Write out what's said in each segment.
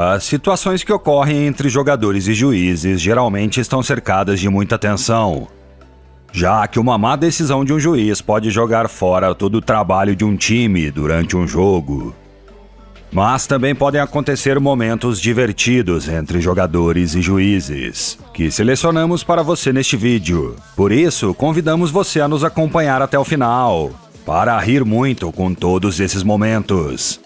As situações que ocorrem entre jogadores e juízes geralmente estão cercadas de muita tensão, já que uma má decisão de um juiz pode jogar fora todo o trabalho de um time durante um jogo. Mas também podem acontecer momentos divertidos entre jogadores e juízes, que selecionamos para você neste vídeo. Por isso, convidamos você a nos acompanhar até o final, para rir muito com todos esses momentos.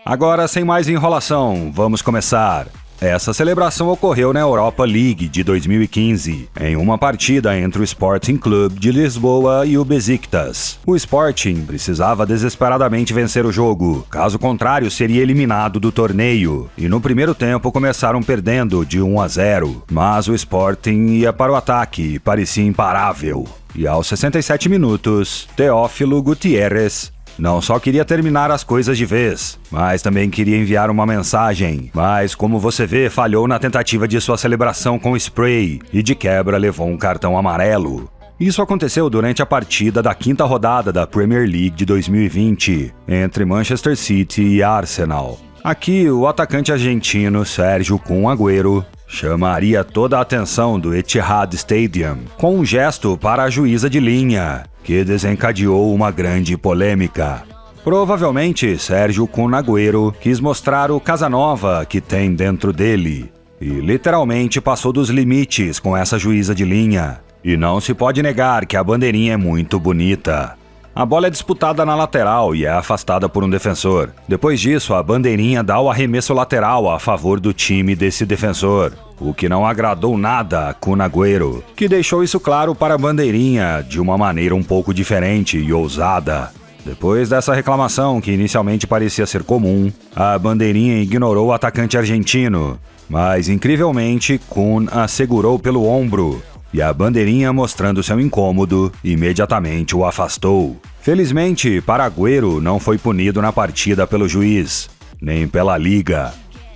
Agora, sem mais enrolação, vamos começar. Essa celebração ocorreu na Europa League de 2015, em uma partida entre o Sporting Clube de Lisboa e o Besiktas. O Sporting precisava desesperadamente vencer o jogo, caso contrário seria eliminado do torneio, e no primeiro tempo começaram perdendo de 1-0, mas o Sporting ia para o ataque e parecia imparável. E aos 67 minutos, Teófilo Gutiérrez não só queria terminar as coisas de vez, mas também queria enviar uma mensagem. Mas, como você vê, falhou na tentativa de sua celebração com spray e de quebra levou um cartão amarelo. Isso aconteceu durante a partida da quinta rodada da Premier League de 2020, entre Manchester City e Arsenal. Aqui, o atacante argentino Sérgio Kun Agüero chamaria toda a atenção do Etihad Stadium com um gesto para a juíza de linha, que desencadeou uma grande polêmica. Provavelmente, Sérgio Kun Agüero quis mostrar o Casanova que tem dentro dele, e literalmente passou dos limites com essa juíza de linha. E não se pode negar que a bandeirinha é muito bonita. A bola é disputada na lateral e é afastada por um defensor. Depois disso, a bandeirinha dá o arremesso lateral a favor do time desse defensor, o que não agradou nada a Kun Agüero, que deixou isso claro para a bandeirinha de uma maneira um pouco diferente e ousada. Depois dessa reclamação, que inicialmente parecia ser comum, a bandeirinha ignorou o atacante argentino, mas incrivelmente Kun a segurou pelo ombro, e a bandeirinha, mostrando seu incômodo, imediatamente o afastou. Felizmente, para Agüero não foi punido na partida pelo juiz, nem pela liga.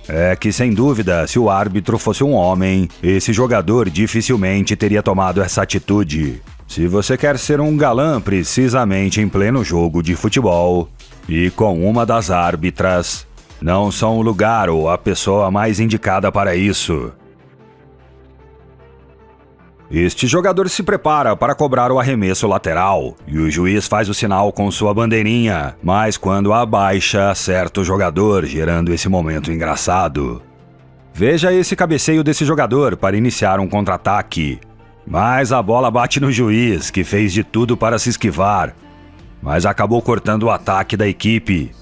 É que, sem dúvida, se o árbitro fosse um homem, esse jogador dificilmente teria tomado essa atitude. Se você quer ser um galã precisamente em pleno jogo de futebol, e com uma das árbitras, não são o lugar ou a pessoa mais indicada para isso. Este jogador se prepara para cobrar o arremesso lateral, e o juiz faz o sinal com sua bandeirinha, mas quando abaixa, acerta o jogador, gerando esse momento engraçado. Veja esse cabeceio desse jogador para iniciar um contra-ataque, mas a bola bate no juiz, que fez de tudo para se esquivar, mas acabou cortando o ataque da equipe.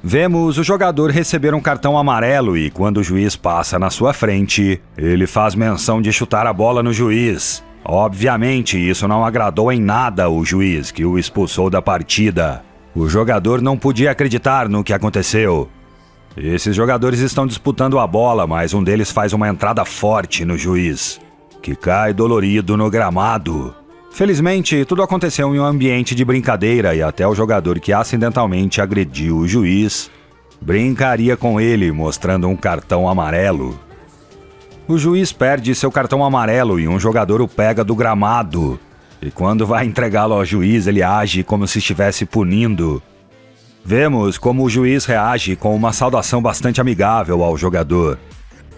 Vemos o jogador receber um cartão amarelo e, quando o juiz passa na sua frente, ele faz menção de chutar a bola no juiz. Obviamente, isso não agradou em nada o juiz, que o expulsou da partida. O jogador não podia acreditar no que aconteceu. Esses jogadores estão disputando a bola, mas um deles faz uma entrada forte no juiz, que cai dolorido no gramado. Felizmente, tudo aconteceu em um ambiente de brincadeira e até o jogador que acidentalmente agrediu o juiz brincaria com ele, mostrando um cartão amarelo. O juiz perde seu cartão amarelo e um jogador o pega do gramado. E quando vai entregá-lo ao juiz, ele age como se estivesse punindo. Vemos como o juiz reage com uma saudação bastante amigável ao jogador.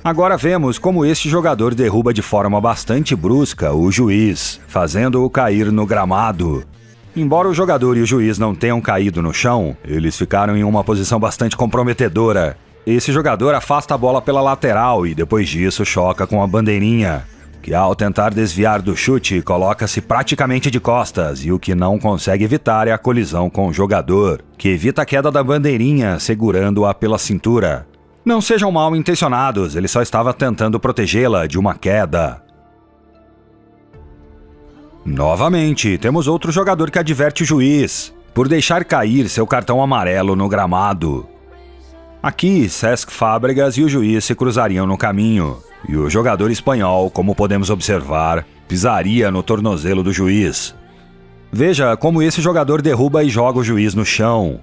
Agora vemos como este jogador derruba de forma bastante brusca o juiz, fazendo-o cair no gramado. Embora o jogador e o juiz não tenham caído no chão, eles ficaram em uma posição bastante comprometedora. Esse jogador afasta a bola pela lateral e depois disso choca com a bandeirinha, que ao tentar desviar do chute coloca-se praticamente de costas, e o que não consegue evitar é a colisão com o jogador, que evita a queda da bandeirinha segurando-a pela cintura. Não sejam mal intencionados, ele só estava tentando protegê-la de uma queda. Novamente, temos outro jogador que adverte o juiz por deixar cair seu cartão amarelo no gramado. Aqui, Cesc Fábregas e o juiz se cruzariam no caminho, e o jogador espanhol, como podemos observar, pisaria no tornozelo do juiz. Veja como esse jogador derruba e joga o juiz no chão.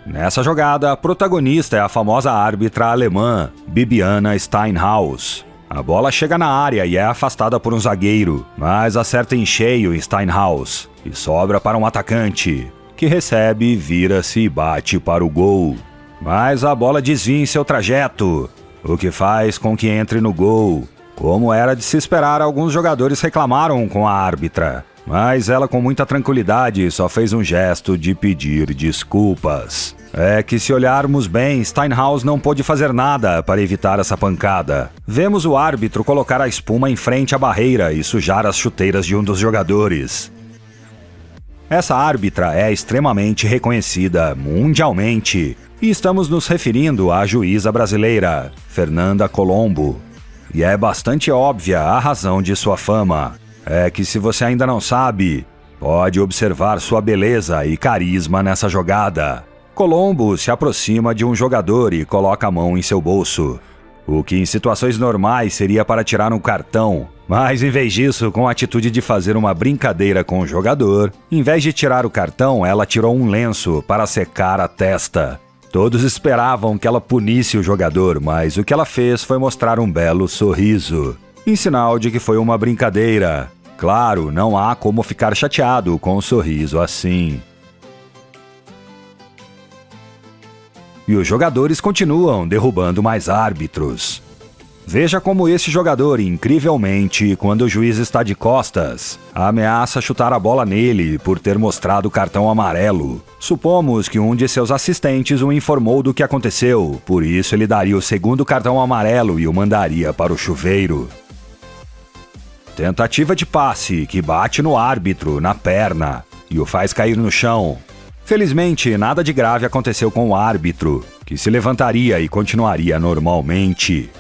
Nessa jogada, a protagonista é a famosa árbitra alemã, Bibiana Steinhaus. A bola chega na área e é afastada por um zagueiro, mas acerta em cheio em Steinhaus e sobra para um atacante, que recebe, vira-se e bate para o gol. mas a bola desvia em seu trajeto, o que faz com que entre no gol. Como era de se esperar, alguns jogadores reclamaram com a árbitra, mas ela com muita tranquilidade só fez um gesto de pedir desculpas. É que se olharmos bem, Steinhaus não pôde fazer nada para evitar essa pancada. Vemos o árbitro colocar a espuma em frente à barreira e sujar as chuteiras de um dos jogadores. Essa árbitra é extremamente reconhecida mundialmente e estamos nos referindo à juíza brasileira, Fernanda Colombo. E é bastante óbvia a razão de sua fama. É que se você ainda não sabe, pode observar sua beleza e carisma nessa jogada. Colombo se aproxima de um jogador e coloca a mão em seu bolso, o que em situações normais seria para tirar um cartão, mas em vez disso, com a atitude de fazer uma brincadeira com o jogador, em vez de tirar o cartão, ela tirou um lenço para secar a testa. Todos esperavam que ela punisse o jogador, mas o que ela fez foi mostrar um belo sorriso, em sinal de que foi uma brincadeira. Claro, não há como ficar chateado com um sorriso assim. E os jogadores continuam derrubando mais árbitros. Veja como esse jogador, incrivelmente, quando o juiz está de costas, ameaça chutar a bola nele por ter mostrado o cartão amarelo. Supomos que um de seus assistentes o informou do que aconteceu, por isso ele daria o segundo cartão amarelo e o mandaria para o chuveiro. Tentativa de passe que bate no árbitro, na perna, e o faz cair no chão. Felizmente, nada de grave aconteceu com o árbitro, que se levantaria e continuaria normalmente.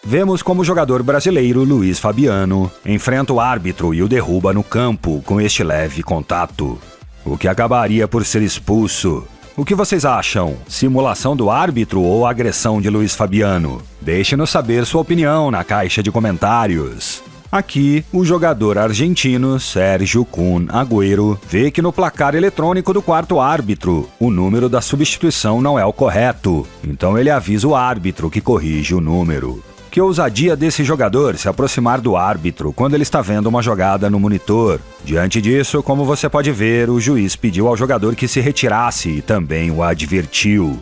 Vemos como o jogador brasileiro Luiz Fabiano enfrenta o árbitro e o derruba no campo com este leve contato, o que acabaria por ser expulso. O que vocês acham? Simulação do árbitro ou agressão de Luiz Fabiano? Deixe-nos saber sua opinião na caixa de comentários. Aqui, o jogador argentino Sérgio Kun Agüero vê que no placar eletrônico do quarto árbitro, o número da substituição não é o correto, então ele avisa o árbitro que corrige o número. Que ousadia desse jogador se aproximar do árbitro quando ele está vendo uma jogada no monitor. Diante disso, como você pode ver, o juiz pediu ao jogador que se retirasse e também o advertiu.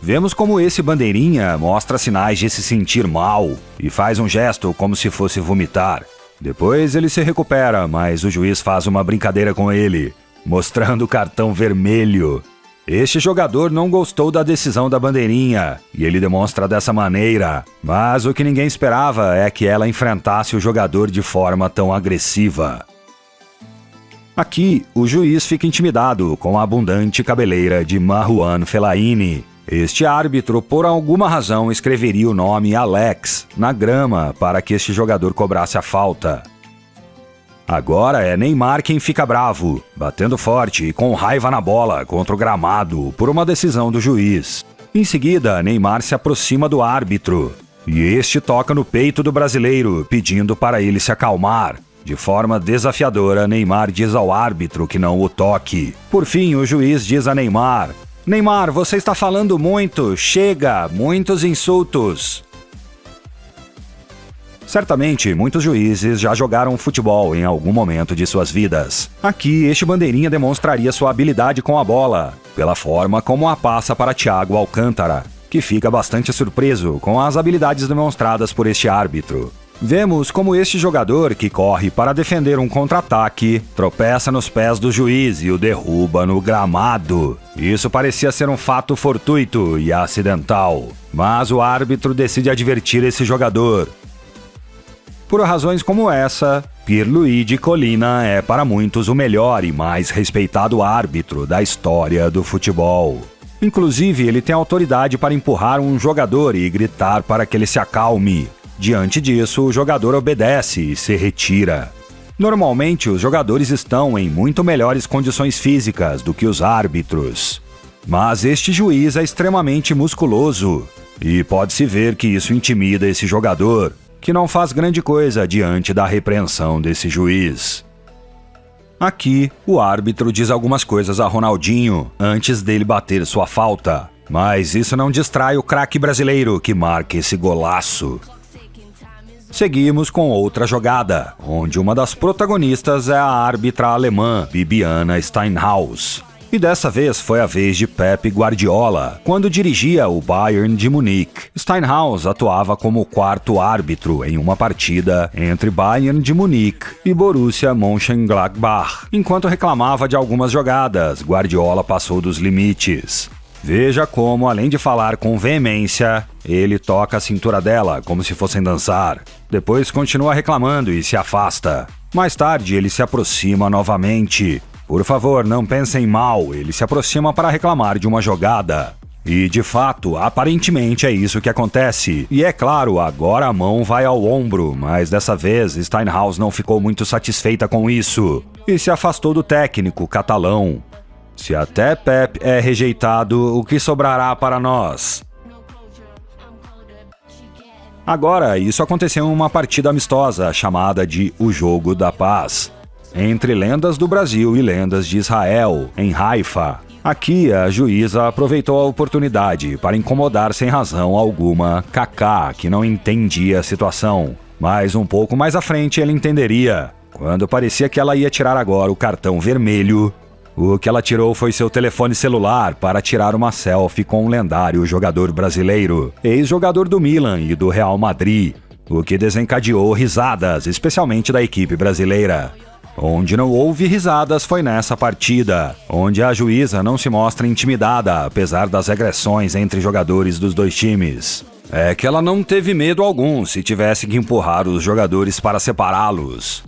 Vemos como esse bandeirinha mostra sinais de se sentir mal e faz um gesto como se fosse vomitar. Depois ele se recupera, mas o juiz faz uma brincadeira com ele, mostrando o cartão vermelho. Este jogador não gostou da decisão da bandeirinha e ele demonstra dessa maneira, mas o que ninguém esperava é que ela enfrentasse o jogador de forma tão agressiva. Aqui, o juiz fica intimidado com a abundante cabeleira de Marouane Fellaini. Este árbitro, por alguma razão, escreveria o nome Alex na grama para que este jogador cobrasse a falta. Agora é Neymar quem fica bravo, batendo forte e com raiva na bola contra o gramado por uma decisão do juiz. Em seguida, Neymar se aproxima do árbitro e este toca no peito do brasileiro, pedindo para ele se acalmar. De forma desafiadora, Neymar diz ao árbitro que não o toque. Por fim, o juiz diz a Neymar: "Neymar, você está falando muito, chega, muitos insultos." Certamente, muitos juízes já jogaram futebol em algum momento de suas vidas. Aqui, este bandeirinha demonstraria sua habilidade com a bola, pela forma como a passa para Thiago Alcântara, que fica bastante surpreso com as habilidades demonstradas por este árbitro. Vemos como este jogador, que corre para defender um contra-ataque, tropeça nos pés do juiz e o derruba no gramado. Isso parecia ser um fato fortuito e acidental, mas o árbitro decide advertir esse jogador. Por razões como essa, Pierluigi Collina é para muitos o melhor e mais respeitado árbitro da história do futebol. Inclusive, ele tem autoridade para empurrar um jogador e gritar para que ele se acalme. Diante disso, o jogador obedece e se retira. Normalmente, os jogadores estão em muito melhores condições físicas do que os árbitros. Mas este juiz é extremamente musculoso e pode-se ver que isso intimida esse jogador, que não faz grande coisa diante da repreensão desse juiz. Aqui, o árbitro diz algumas coisas a Ronaldinho antes dele bater sua falta, mas isso não distrai o craque brasileiro que marca esse golaço. Seguimos com outra jogada, onde uma das protagonistas é a árbitra alemã Bibiana Steinhaus. E dessa vez foi a vez de Pep Guardiola, quando dirigia o Bayern de Munique. Steinhaus atuava como quarto árbitro em uma partida entre Bayern de Munique e Borussia Mönchengladbach. Enquanto reclamava de algumas jogadas, Guardiola passou dos limites. Veja como, além de falar com veemência, ele toca a cintura dela como se fossem dançar. Depois continua reclamando e se afasta. Mais tarde ele se aproxima novamente. Por favor, não pensem mal, ele se aproxima para reclamar de uma jogada. E, de fato, aparentemente é isso que acontece. E é claro, agora a mão vai ao ombro, mas dessa vez Steinhaus não ficou muito satisfeita com isso e se afastou do técnico catalão. Se até Pep é rejeitado, o que sobrará para nós? Agora, isso aconteceu em uma partida amistosa chamada de O Jogo da Paz, entre lendas do Brasil e lendas de Israel, em Haifa. Aqui, a juíza aproveitou a oportunidade para incomodar sem razão alguma Kaká, que não entendia a situação. Mas um pouco mais à frente ele entenderia. Quando parecia que ela ia tirar agora o cartão vermelho, o que ela tirou foi seu telefone celular para tirar uma selfie com um lendário jogador brasileiro, ex-jogador do Milan e do Real Madrid, o que desencadeou risadas, especialmente da equipe brasileira. Onde não houve risadas foi nessa partida, onde a juíza não se mostra intimidada, apesar das agressões entre jogadores dos dois times. É que ela não teve medo algum se tivesse que empurrar os jogadores para separá-los.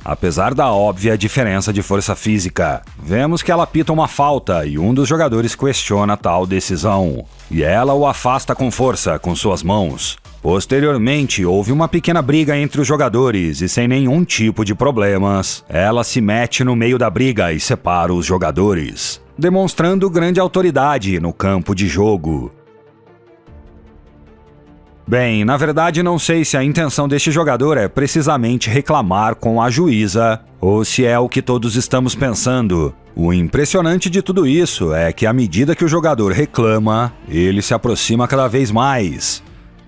Apesar da óbvia diferença de força física, vemos que ela apita uma falta e um dos jogadores questiona tal decisão. E ela o afasta com força com suas mãos. Posteriormente, houve uma pequena briga entre os jogadores e sem nenhum tipo de problemas, ela se mete no meio da briga e separa os jogadores, demonstrando grande autoridade no campo de jogo. Bem, na verdade não sei se a intenção deste jogador é precisamente reclamar com a juíza ou se é o que todos estamos pensando. O impressionante de tudo isso é que à medida que o jogador reclama, ele se aproxima cada vez mais,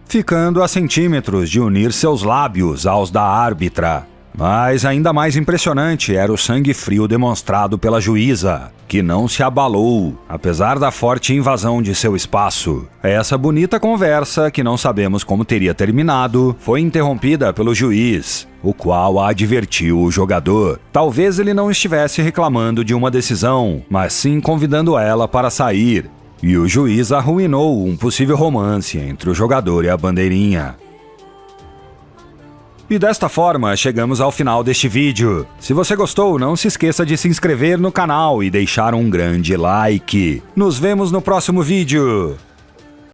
ficando a centímetros de unir seus lábios aos da árbitra. Mas ainda mais impressionante era o sangue frio demonstrado pela juíza, que não se abalou, apesar da forte invasão de seu espaço. Essa bonita conversa, que não sabemos como teria terminado, foi interrompida pelo juiz, o qual advertiu o jogador. Talvez ele não estivesse reclamando de uma decisão, mas sim convidando ela para sair. E o juiz arruinou um possível romance entre o jogador e a bandeirinha. E desta forma, chegamos ao final deste vídeo. Se você gostou, não se esqueça de se inscrever no canal e deixar um grande like. Nos vemos no próximo vídeo.